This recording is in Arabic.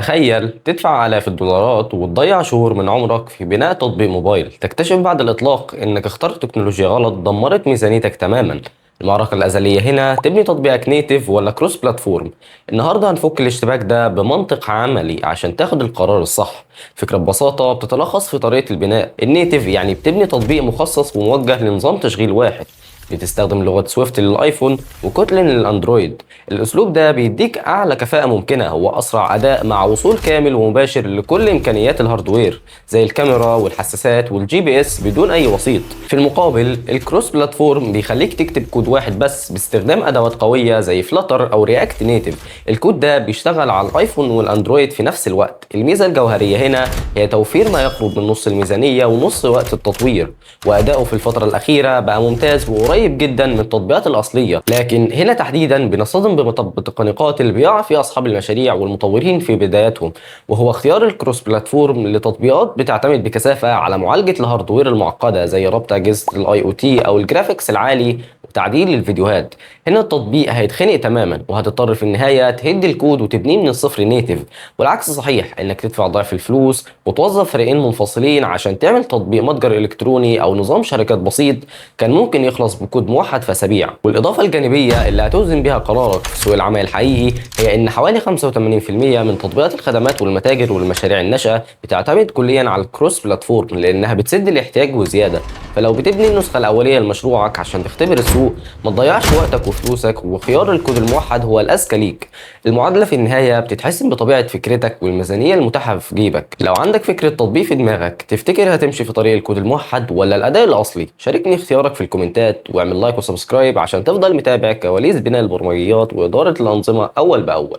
تخيل تدفع آلاف الدولارات وتضيع شهور من عمرك في بناء تطبيق موبايل، تكتشف بعد الإطلاق إنك اخترت تكنولوجيا غلط دمرت ميزانيتك تماما. المعركة الأزلية هنا تبني تطبيقك نيتف ولا كروس بلاتفورم. النهاردة هنفك الاشتباك ده بمنطق عملي عشان تاخد القرار الصح. فكرة ببساطة بتتلخص في طريقة البناء. النيتف يعني بتبني تطبيق مخصص وموجه لنظام تشغيل واحد، بتستخدم لغة سويفت للآيفون وكوتلين للأندرويد. الأسلوب ده بيديك أعلى كفاءة ممكنة وأسرع أداء مع وصول كامل ومباشر لكل إمكانيات الهاردوير زي الكاميرا والحساسات والجي بي اس بدون أي وسيط. في المقابل الكروس بلاتفورم بيخليك تكتب كود واحد بس باستخدام أدوات قوية زي فلاتر أو رياكت نيتف. الكود ده بيشتغل على الآيفون والأندرويد في نفس الوقت. الميزة الجوهرية هنا هي توفير ما يقرب من نص الميزانية ونص وقت التطوير، وأداؤه في الفترة الأخيرة بقى ممتاز وقريب جدا من التطبيقات الأصلية. لكن هنا تحديدا بنصطدم بتقنيات اللي بيقع فيها أصحاب المشاريع والمطورين في بداياتهم، وهو اختيار الكروس بلاتفورم لتطبيقات بتعتمد بكثافة على معالجة الهاردوير المعقدة زي ربط أجهزة الاي او تي أو الجرافيكس العالي وتعديل للفيديوهات. هنا التطبيق هيتخنق تماما وهتضطر في النهاية تهد الكود وتبنيه من الصفر نيتف. والعكس صحيح، انك تدفع ضعف الفلوس وتوظف فريقين منفصلين عشان تعمل تطبيق متجر الكتروني او نظام شركات بسيط كان ممكن يخلص بكود موحد في اسابيع. والاضافة الجانبية اللي هتوزن بيها قرارك في سوق العمل الحقيقي هي ان حوالي 85% من تطبيقات الخدمات والمتاجر والمشاريع الناشئة بتعتمد كليا على الكروس بلاتفورم لانها بتسد الاحتياج وزيادة. فلو بتبني النسخة الأولية لمشروعك عشان تختبر السوق، ما تضيعش وقتك وفلوسك، وخيار الكود الموحد هو الأذكى ليك. المعادلة في النهاية بتتحسن بطبيعة فكرتك والميزانية المتاحة في جيبك. لو عندك فكرة تطبيق في دماغك، تفتكر هتمشي في طريق الكود الموحد ولا الأداء الأصلي؟ شاركني اختيارك في الكومنتات واعمل لايك وسبسكرايب عشان تفضل متابع كواليس بناء البرمجيات وإدارة الأنظمة أول بأول.